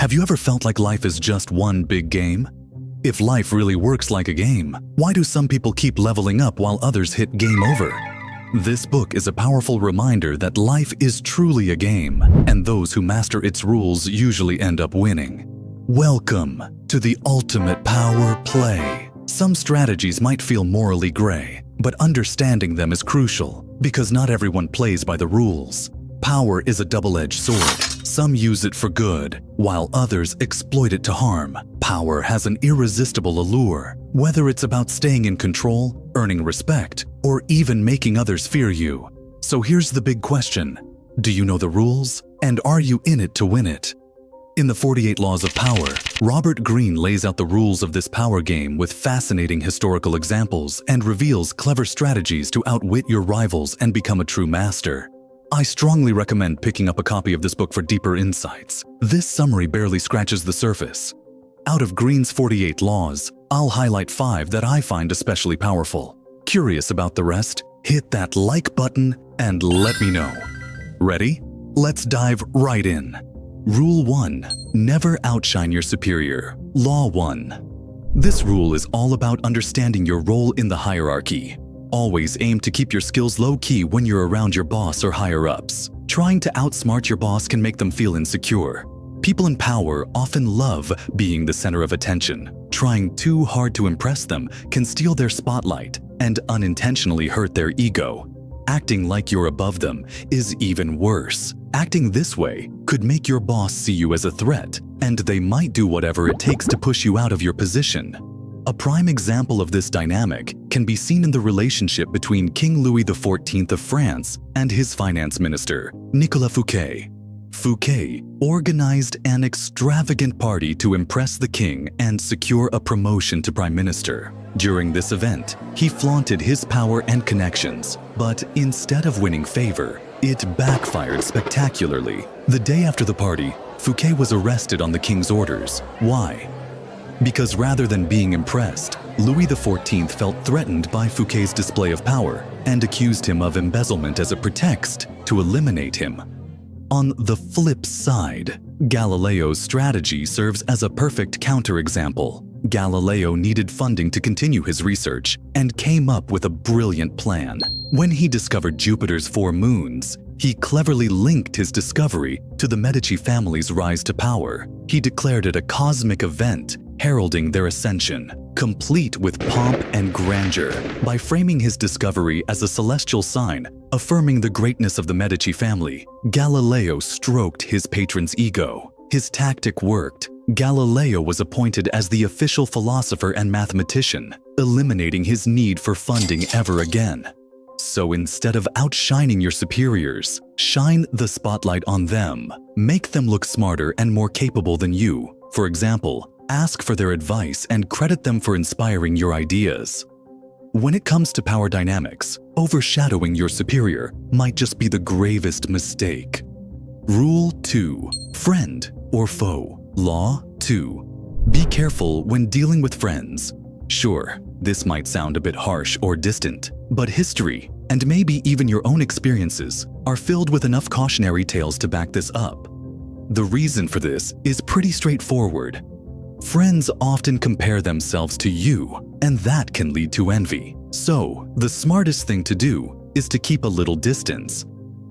Have you ever felt like life is just one big game? If life really works like a game, why do some people keep leveling up while others hit game over? This book is a powerful reminder that life is truly a game, and those who master its rules usually end up winning. Welcome to the ultimate power play. Some strategies might feel morally gray, but understanding them is crucial because not everyone plays by the rules. Power is a double-edged sword. Some use it for good, while others exploit it to harm. Power has an irresistible allure, whether it's about staying in control, earning respect, or even making others fear you. So here's the big question. Do you know the rules? And are you in it to win it? In the 48 Laws of Power, Robert Greene lays out the rules of this power game with fascinating historical examples and reveals clever strategies to outwit your rivals and become a true master. I strongly recommend picking up a copy of this book for deeper insights. This summary barely scratches the surface. Out of Greene's 48 laws, I'll highlight 5 that I find especially powerful. Curious about the rest? Hit that like button and let me know. Ready? Let's dive right in. Rule 1. Never outshine your superior. Law 1. This rule is all about understanding your role in the hierarchy. Always aim to keep your skills low-key when you're around your boss or higher-ups. Trying to outsmart your boss can make them feel insecure. People in power often love being the center of attention. Trying too hard to impress them can steal their spotlight and unintentionally hurt their ego. Acting like you're above them is even worse. Acting this way could make your boss see you as a threat, and they might do whatever it takes to push you out of your position. A prime example of this dynamic can be seen in the relationship between King Louis XIV of France and his finance minister, Nicolas Fouquet. Fouquet organized an extravagant party to impress the king and secure a promotion to prime minister. During this event, he flaunted his power and connections, but instead of winning favor, it backfired spectacularly. The day after the party, Fouquet was arrested on the king's orders. Why? Because rather than being impressed, Louis XIV felt threatened by Fouquet's display of power and accused him of embezzlement as a pretext to eliminate him. On the flip side, Galileo's strategy serves as a perfect counterexample. Galileo needed funding to continue his research and came up with a brilliant plan. When he discovered Jupiter's 4 moons, he cleverly linked his discovery to the Medici family's rise to power. He declared it a cosmic event, heralding their ascension, complete with pomp and grandeur. By framing his discovery as a celestial sign, affirming the greatness of the Medici family, Galileo stroked his patron's ego. His tactic worked. Galileo was appointed as the official philosopher and mathematician, eliminating his need for funding ever again. So instead of outshining your superiors, shine the spotlight on them. Make them look smarter and more capable than you. For example, ask for their advice and credit them for inspiring your ideas. When it comes to power dynamics, overshadowing your superior might just be the gravest mistake. Rule 2. Friend or foe. Law 2. Be careful when dealing with friends. Sure, this might sound a bit harsh or distant, but history, and maybe even your own experiences, are filled with enough cautionary tales to back this up. The reason for this is pretty straightforward. Friends often compare themselves to you, and that can lead to envy. So, the smartest thing to do is to keep a little distance.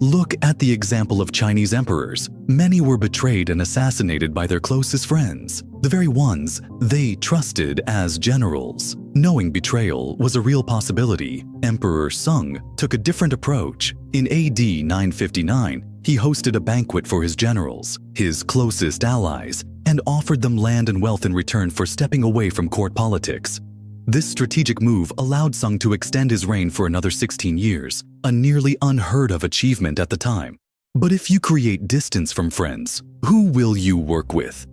Look at the example of Chinese emperors. Many were betrayed and assassinated by their closest friends, the very ones they trusted as generals. Knowing betrayal was a real possibility, Emperor Sung took a different approach. In AD 959, he hosted a banquet for his generals, his closest allies, and offered them land and wealth in return for stepping away from court politics. This strategic move allowed Sung to extend his reign for another 16 years, a nearly unheard of achievement at the time. But if you create distance from friends, who will you work with?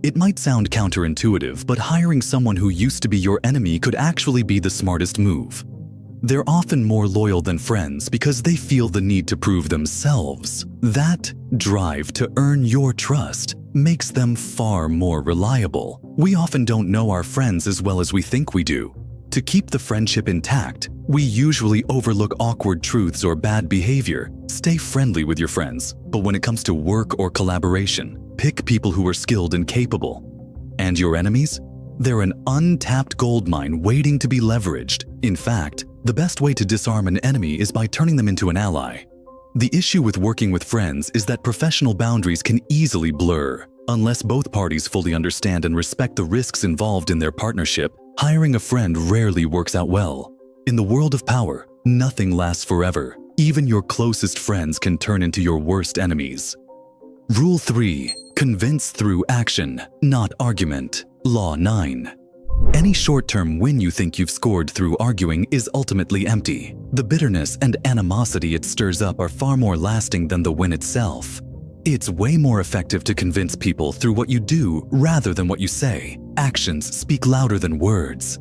It might sound counterintuitive, but hiring someone who used to be your enemy could actually be the smartest move. They're often more loyal than friends because they feel the need to prove themselves. That drive to earn your trust makes them far more reliable. We often don't know our friends as well as we think we do. To keep the friendship intact, we usually overlook awkward truths or bad behavior. Stay friendly with your friends, but when it comes to work or collaboration, Pick people who are skilled and capable. And your enemies? They're an untapped goldmine waiting to be leveraged. In fact, the best way to disarm an enemy is by turning them into an ally. The issue with working with friends is that professional boundaries can easily blur. Unless both parties fully understand and respect the risks involved in their partnership, hiring a friend rarely works out well. In the world of power, nothing lasts forever. Even your closest friends can turn into your worst enemies. Rule 3. Convince through action, not argument. Law 9. Any short-term win you think you've scored through arguing is ultimately empty. The bitterness and animosity it stirs up are far more lasting than the win itself. It's way more effective to convince people through what you do rather than what you say. Actions speak louder than words.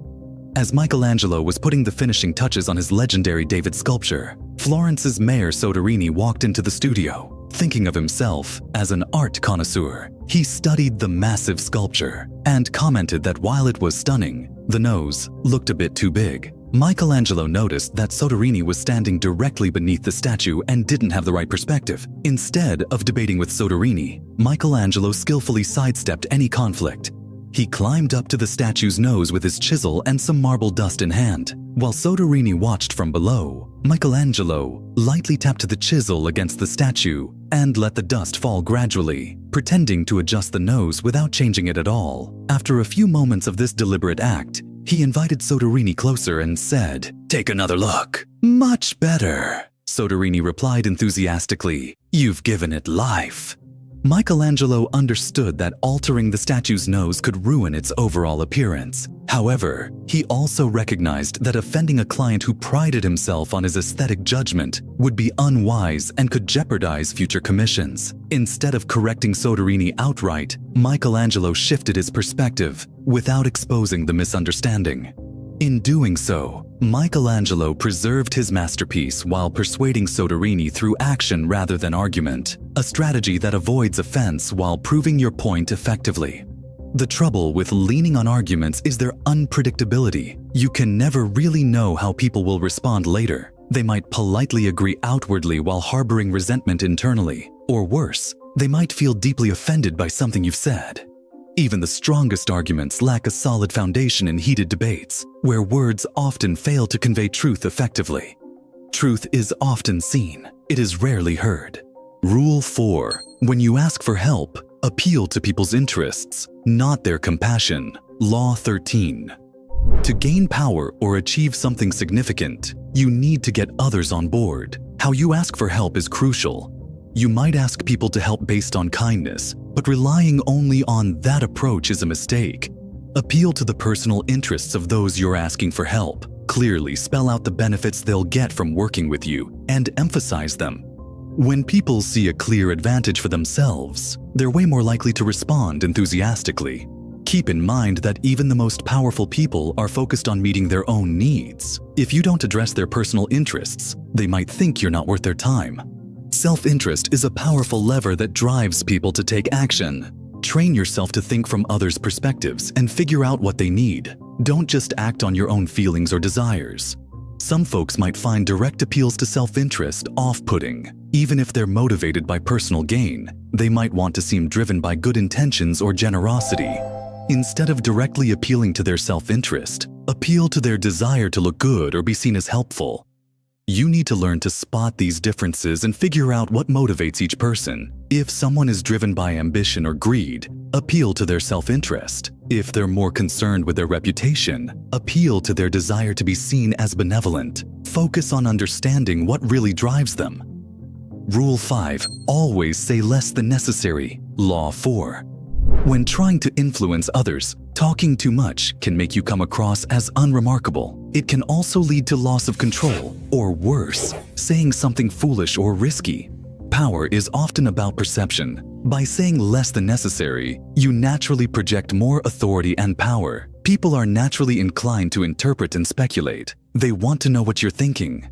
As Michelangelo was putting the finishing touches on his legendary David sculpture, Florence's Mayor Soderini walked into the studio. Thinking of himself as an art connoisseur, he studied the massive sculpture and commented that while it was stunning, the nose looked a bit too big. Michelangelo noticed that Soderini was standing directly beneath the statue and didn't have the right perspective. Instead of debating with Soderini, Michelangelo skillfully sidestepped any conflict. He climbed up to the statue's nose with his chisel and some marble dust in hand. While Soderini watched from below, Michelangelo lightly tapped the chisel against the statue and let the dust fall gradually, pretending to adjust the nose without changing it at all. After a few moments of this deliberate act, he invited Soderini closer and said, "Take another look. Much better." Soderini replied enthusiastically, "You've given it life." Michelangelo understood that altering the statue's nose could ruin its overall appearance. However, he also recognized that offending a client who prided himself on his aesthetic judgment would be unwise and could jeopardize future commissions. Instead of correcting Soderini outright, Michelangelo shifted his perspective without exposing the misunderstanding. In doing so, Michelangelo preserved his masterpiece while persuading Soderini through action rather than argument, a strategy that avoids offense while proving your point effectively. The trouble with leaning on arguments is their unpredictability. You can never really know how people will respond later. They might politely agree outwardly while harboring resentment internally. Or worse, they might feel deeply offended by something you've said. Even the strongest arguments lack a solid foundation in heated debates, where words often fail to convey truth effectively. Truth is often seen, it is rarely heard. Rule 4. When you ask for help, appeal to people's interests, not their compassion. Law 13. To gain power or achieve something significant, you need to get others on board. How you ask for help is crucial. You might ask people to help based on kindness, but relying only on that approach is a mistake. Appeal to the personal interests of those you're asking for help. Clearly spell out the benefits they'll get from working with you and emphasize them. When people see a clear advantage for themselves, they're way more likely to respond enthusiastically. Keep in mind that even the most powerful people are focused on meeting their own needs. If you don't address their personal interests, they might think you're not worth their time. Self-interest is a powerful lever that drives people to take action. Train yourself to think from others' perspectives and figure out what they need. Don't just act on your own feelings or desires. Some folks might find direct appeals to self-interest off-putting. Even if they're motivated by personal gain, they might want to seem driven by good intentions or generosity. Instead of directly appealing to their self-interest, appeal to their desire to look good or be seen as helpful. You need to learn to spot these differences and figure out what motivates each person. If someone is driven by ambition or greed, appeal to their self-interest. If they're more concerned with their reputation, appeal to their desire to be seen as benevolent. Focus on understanding what really drives them. Rule 5. Always say less than necessary. Law 4. When trying to influence others, talking too much can make you come across as unremarkable. It can also lead to loss of control, or worse, saying something foolish or risky. Power is often about perception. By saying less than necessary, you naturally project more authority and power. People are naturally inclined to interpret and speculate. They want to know what you're thinking.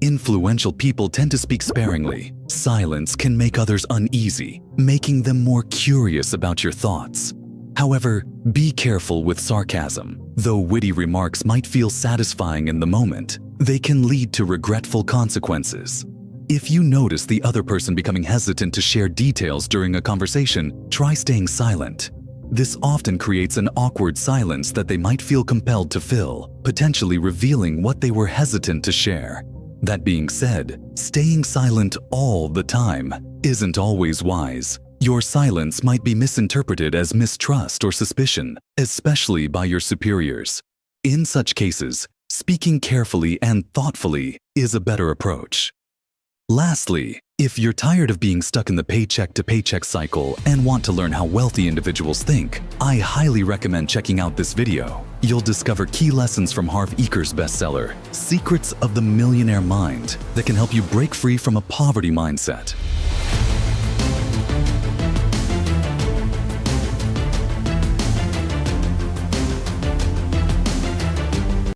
Influential people tend to speak sparingly. Silence can make others uneasy, making them more curious about your thoughts. However, be careful with sarcasm. Though witty remarks might feel satisfying in the moment, they can lead to regretful consequences. If you notice the other person becoming hesitant to share details during a conversation, try staying silent. This often creates an awkward silence that they might feel compelled to fill, potentially revealing what they were hesitant to share. That being said, staying silent all the time isn't always wise. Your silence might be misinterpreted as mistrust or suspicion, especially by your superiors. In such cases, speaking carefully and thoughtfully is a better approach. Lastly, if you're tired of being stuck in the paycheck-to-paycheck cycle and want to learn how wealthy individuals think, I highly recommend checking out this video. You'll discover key lessons from Harv Eker's bestseller, Secrets of the Millionaire Mind, that can help you break free from a poverty mindset.